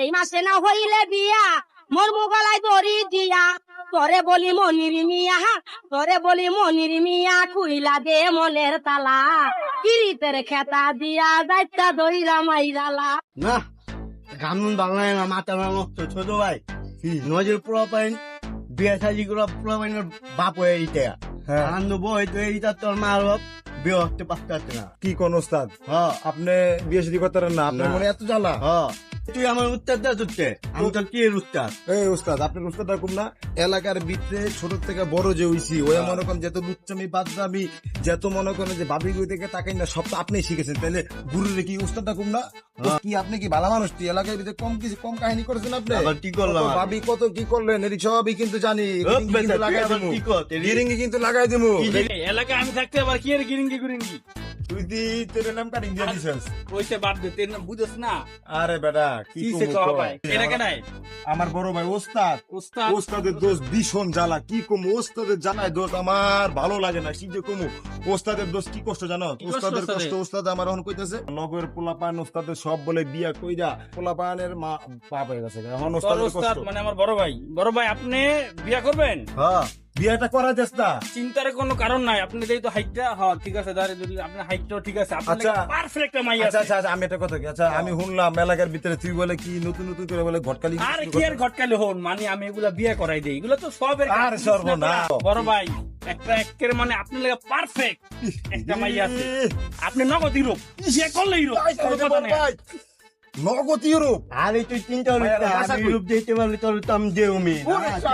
এই মাসে না হইলে বিয়া মোর মুগলায় দড়ি দিয়া তোরে বলি মনির মিয়া তোরে বলি মনির মিয়া কুইলা দে মনের তালা কিরিতের খেতা দিয়া যাইতা দইরা মাইরালা। না গামুন বাংলায় না মাথা নষ্ট ছোট ভাই নজর পোলাপাইন বিয়ে সাজি গুলো পোলাপাইনের বাপ হয়ে এইটা আনন্দ বই তো এইটা তোর মা বিয়ে হতে পারতে না। কি কোন ওস্তাদ হ্যাঁ আপনি বিয়ে শাদী করতে পারেন না আপনার না। মনে এত জ্বালা? হ্যাঁ তুই আমার উত্তর দে তুলতে আমি তোর কি উত্তর এই ওস্তাদ আপনার ওস্তাদ রাখুন না এলাকার ভিতরে ছোট থেকে বড় যে হইছি ওই মনে করেন যত লুচ্চামি বাদরামি যত মনে করেন যে ভাবি গুই থেকে তাকাই না সব তো আপনি শিখেছেন তাহলে গুরুরে কি ওস্তাদ রাখুন না? তো কি আপনি কি ভালো মানুষ তুই এলাকার ভিতরে কম কাহিনী করেছেন আপনি? আবার কি করলাম কত ভাবি কত কি করলেন এর সবই কিন্তু জানি গিরিঙ্গি কিন্তু লাগাই দেবো এলাকায় আমি থাকতে আবার কি এর গিরিঙ্গি গুরিঙ্গি তুই দি তোর নাম কাটিং দিয়ে দিছিস। ওইসে বাদ দে তের নাম বুঝছ না আরে বেটা কি কি সে কমু কওয়া কয়? ভাই এটা কেনাই আমার বড় ভাই ওস্তাদ উস্তাদ ওস্তাদের দোষ ভীষণ জ্বালা কি কমু ওস্তাদের জ্বালায় দোষ আমার ভালো লাগে না কি যে কমু ওস্তাদের দোষ কি কষ্ট জানো? কি কষ্ট ওস্তাদের ওস্তাদের? কষ্ট ওস্তাদ আমার এখন কইতেছে নগর পোলাপান ওস্তাদের সব বলে বিয়া কইরা পোলাপানের মা পাপ হয়ে গেছে এখন বড় ওস্তাদের উস্তাদ কষ্ট মানে আমার বড় ভাই আপনি বিয়া করবেন হ্যাঁ বিয়াটা করা যাস না চিন্তার কোনো কারণ নাই আপনি যেই তো হাইটটা হ্যাঁ ঠিক আছে দাঁড়ে যদি আপনার হাইটটাও ঠিক আছে আপনার আচ্ছা। পারফেক্ট একটা মাই আচ্ছা আছে আচ্ছা আচ্ছা, আমি একটা কথা কি আচ্ছা আমি শুনলাম এলাকার ভিতরে তুই বলে কি নতুন নতুন করে বলে ঘটকালি আর কি আর ঘটকালে হন মানে আমি এগুলা বিয়ে করাই দেই এগুলো তো সবের আর সর্বনাশ। বড় ভাই একটা একের মানে আপনার লাগে পারফেক্ট একটা মাই আছে আপনি নগদ হিরো বিয়ে করলে হিরো কোনো কথা নেই নগদ ইউরোপ আরে তুই চিন্তা ভাই, আর ভাষা কই? রূপ দিতে পারলে তোর তো আমি দেউমি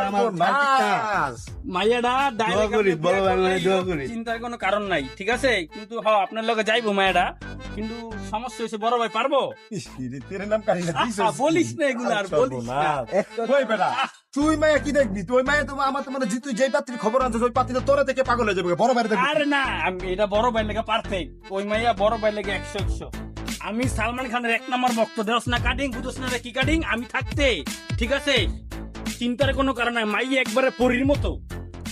আমার বাচ্চা মাইয়াডা ডাইরেক্ট দোয়া করি, বড় ভাই বলে দোয়া করি। চিন্তার কোনো কারণ নাই ঠিক আছে কিন্তু হ্যাঁ আপনার লগে যাইবো মাইয়াডা কিন্তু সমস্যা হয়েছে বড় ভাই পারবো তোর নাম কাটি না বলিস না এগুলো আর বলিস না ওই বেটা তুই মায়া কি দেখবি তুই মায়া তোমার আমার তোমার জিতু যেই পাত্রীর খবর আনছিস ওই পাত্রী তো তোরে থেকে পাগল হয়ে যাবে বড় বাইরে দেখবি আর না আমি এটা বড় ভাই লেগে পারফেক্ট ওই মাইয়া বড় ভাই লেগে 100 আমি সালমান খানের 1 নম্বর ভক্ত দেওস না কাটিং বুঝোস না রে কি কাটিং আমি থাকতে ঠিক আছে চিন্তার কোনো কারণ নাই মাইয়া একবারে পরীর মতো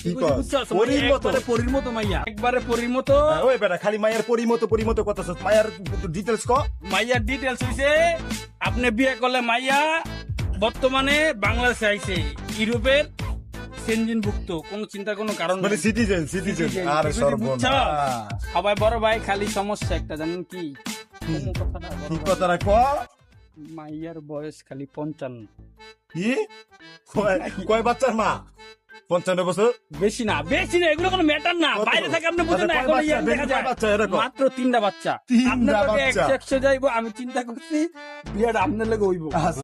কি কস? বুঝছস? পরীর মতো? একবারে পরীর মতো মাইয়া একবারে পরীর মতো ওই বেটা খালি মায়ের পরিমতো কথা মায়ের ডিটেলস ক মাইয়ার ডিটেলস হইছে আপনি বিয়ে করলে মাইয়া বর্তমানে বাংলাদেশে আইছে ইউরোপের সেনজিনভুক্ত কোনো চিন্তার কোনো কারণ মানে নাই। সিটিজেন আর বুঝছো? সর্বনাশ সবাই বড় ভাই খালি সমস্যা একটা জানেন কি কোনো কথাটা বড় কি ভাই, কথাটা ক মাইয়ার বয়স খালি 55 কি কয় বাচ্চার মা 55 বছর বেশি না এগুলো কোনো ম্যাটার না কত? বাইরে থেকে আপনি বুঝেন না আচ্ছা, এখন কয় ইয়ার বাচ্চা? দেখা যায় কয় বাচ্চা এরকম? মাত্র 3টা বাচ্চা তিনটা আপনার লগে বাচ্চা? 100 যাইবো আমি চিন্তা করছি বিয়াটা আপনার লগে হইব